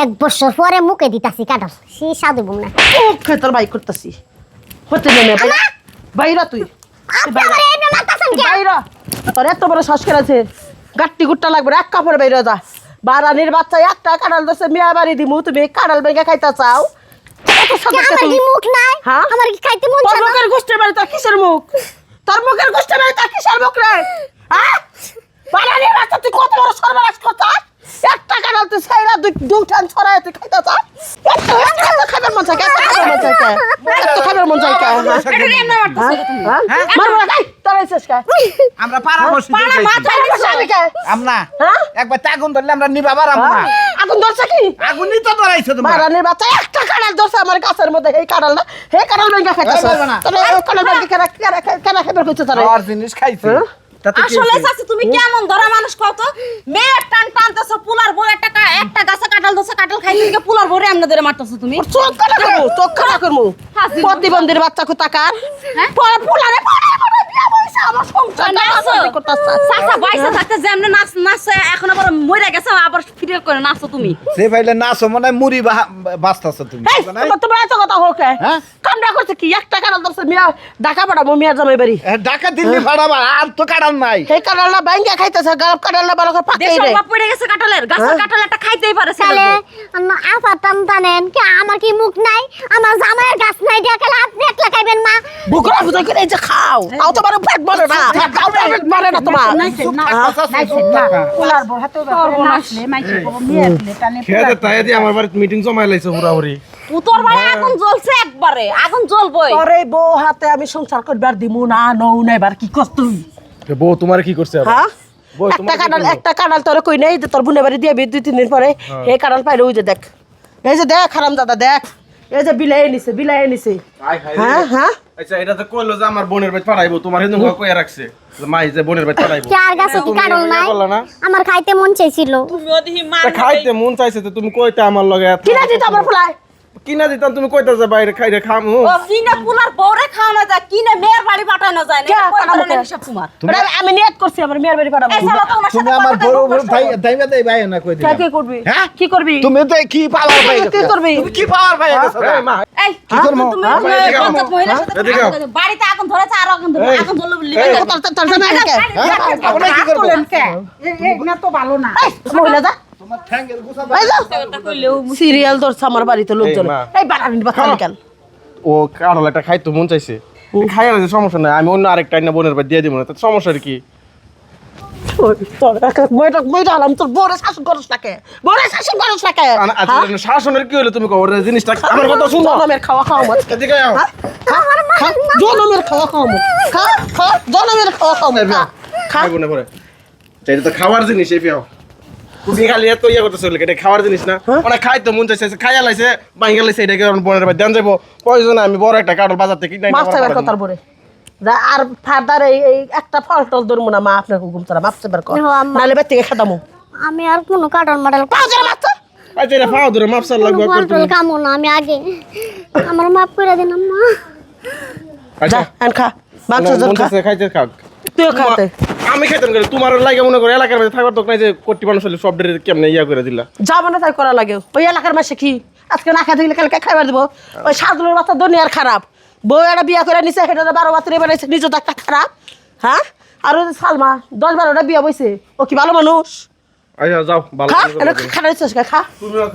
এক বছর পরে মুখে দিতাছি কাঁঠাল সেই স্বাদ হইব না মুখে তোর বাই করতেছি হতে নেমে বাইরা তুই বাইরা তোর এত বড় শ্বাস করেছে গাট্টি গুট্টা লাগবে এক কাপড়ে বাইরে যা বারানির বাচ্চা একটা কাঁঠাল দোষে মেয়া বাড়ি দিমু তুমি কাঁঠাল ভেঙে খাইতে চাও মুখ নাই আমার কি খাইতে মন চায় না মুখের গোষ্ঠীর বাড়ি তোর কিসের মুখ তোর মুখের গোষ্ঠীর বাড়ি তোর কিসের মুখ রে বারানির বাচ্চা তুই কত বড় সর্বনাশ করছিস একটা কাঁঠাল তুই ছাইরা দুটান ছড়ায় তুই খাইতে চাস একটা খাবার মন চায় একটা খাবার মন চায় মারবো না তোর এসেছ কে আমরা পরামর্শ আমরা একবার আগুন ধরলে আমরা নিবাবার আমরা আগুন ধরছে কি আগুন নিতে ধরাইছো তোমার বারানির বাচ্চা একটা কাঁঠাল ধরছে আমার গাছের মধ্যে এই কাঁঠাল না হে কাঁঠাল ভেঙে খাইতেছ তাহলে কাঁঠাল ভেঙে কেন খাবার কইছো তারে আর জিনিস খাইছি আসলে চাচি তুমি কেমন ধরা মানুষ কত মেয়ের টান টানতেছ পুলার বউ একটা গাছে কাঁঠাল দোসে কাঁঠাল খাইতে গিয়ে পুলার বউরে এমন ধরে মারতেছ তুমি চোখ কাটা করবো প্রতিবন্ধীর বাচ্চা কোথাকার পুলারে বিয়া বইছে আমার সংসার চাচা বাইসা থাকতে যেমনে নাচছে এখন আবার মরে গেছে আবার ফিরে করে নাচো তুমি সে ভাইলে নাচো মনে মুড়ি বাস্তাছো তুমি তোমরা এত কথা হোকে কামড়া করছে কি একটা কাঁঠাল ধরছে মিয়া ঢাকা পাঠাবো মিয়ার জামাই বাড়ি ঢাকা দিল্লি ভাড়াবা আর তো কাটাল নাই এই কাঁঠালটা ভাঙা খাইতেছে গালব কাঁঠালটা ভালো করে পাকাই দেশের দেয় বাপ পড়ে গেছে কাঁঠালের গাছের কাঁঠাল একটা খাইতেই পারে তাহলে আপা টানটানেন কি আমার কি মুখ নাই আমার জামাইয়ের গাছ নাই দিয়া কেন আপনি একলা খাইবেন মা বুকরা বুঝাই করে এই যে খাও তাও তো বড় পেট ভরে না তাও পেট ভরে না তোমার পুলার বউ হাতে নাচলে মাইছে মেয়ের টানে খেয়ে তাই দিয়ে আমার বাড়িতে মিটিং জমাই লাইছে হুরাহুরি তোর ভাই আগুন জ্বলছে একবারে আগুন জ্বলবই তোরে বউ হাতে আমি সংসার করবার দিমু না নও না এবার কি করছ তুই বউ তোমার কি করছে আবার? হ্যাঁ বউ একটা কাঁঠাল তোর কই নেই তোর বোনের বাড়ি দিয়ে 2-3 দিন পরে এই কাঁঠাল পাইলে ওই যে দেখ এই যে দেখ হারাম দাদা দেখ এই যে বিলাই নিছে হ্যাঁ হ্যাঁ আচ্ছা এটা তো কইলো যে আমার বোনের বাড়ি পাঠাইবো তোমার হেদুম কইয়া রাখছে মাই যে বোনের বাড়ি পাঠাইবো চার গাছে কি কাঁঠাল নাই আমার খাইতে মন চাইছিল তুমি ওদিকে মার খাইতে মন চাইছে তো তুমি কইতে আমার লগে কিনা দিত আমার ফুলাই কিনা দিতাম তুমি কইতা যে বাইরে খাইরে খামু ও কিনে পুলার বউরে খাওয়ানো যায় কিনে মেয়ের বাড়ি পাঠানো যায় না সব তোমার আমি নিয়ত করছি আমার মেয়ের বাড়ি পাঠাবো এই শালা তোমার তুমি সাথে আমার বড় বড় ভাই দাইবা দেই ভাই না কই দিলাম কি করবি হ্যাঁ কি করবি তুমি তো কি পাওয়ার ভাই কি করবি তুমি কি পাওয়ার ভাই গেছো এই মা এই কি করবো? তুমি এদিকে আও। পঞ্চায়েত মহিলার সাথে এদিকে আও। বাড়িতে আগুন ধরেছে আর আগুন ধরে আগুন জ্বললে লিবে আপনি কি করবো না তো ভালো না মহিলা যা তোমার ঠ্যাঙ্গের গুছা সিরিয়াল ধরছে আমার বাড়িতে লোকজন এই মা। এই বাড়ানির বাচ্চা নিকাল ও কারণ একটা খাইতে মন চাইছে খাইয়া লাগছে সমস্যা নাই আমি অন্য আরেকটা না বোনের বাড়ি দিয়ে দিব না তো সমস্যার কি বইটা আলাম তোর বড় শাসন করস নাকে আচ্ছা শাসনের কি হলো তুমি কও ওর জিনিসটা আমার কথা শুনো জনমের খাওয়া মত এদিকে আও জনমের খাওয়া মত খা জনমের খাওয়া মত খাইবো না পরে এটা তো খাওয়ার জিনিস এই পিয়াও তুমি খালি এত ইয়া করতেছ এটা খাওয়ার জিনিস না অনেক খাইতে মন চাইছে খাইয়া লাইছে বাইঙ্গা লাইছে এটাকে বোনের বাড়ি দেন যাবো প্রয়োজন আমি বড় একটা কাটল বাজার থেকে কিনে মাছ চাইবার কথার পরে আর ফাদার এই একটা ফল টল ধরবো না মা আপনার হুকুম ছাড়া মাছ চাইবার কথা নাহলে বের থেকে খেদামো আমি আর কোনো কাঁঠাল মাটাল আচ্ছা এটা ফাও ধরে মাপসার লাগবে কামো না আমি আগে আমার মাফ করে দিন আম্মা যা আন খা মাংস জল খা খাইতে খাক তুইও খাতে আমি খাইতাম করে তোমার লাগে মনে করে এলাকার মধ্যে থাকবার তো নাই যে কোটি মানুষ হলে সব ডেরে কেমনে ইয়া করে দিলা যাবো না তাই করা লাগে ওই এলাকার মাসে কি আজকে না খাই দিলে কালকে খাইবার দিব ওই সাজুলের বাচ্চা দুনিয়ার খারাপ বউ একটা বিয়া করে নিছে সেটা 12 বাতিরে বানাইছে নিজে তো একটা খারাপ হ্যাঁ আর ওই সালমা 10-12টা বিয়া বইছে ও কি ভালো মানুষ আচ্ছা যাও ভালো খা খানা খা তুমিও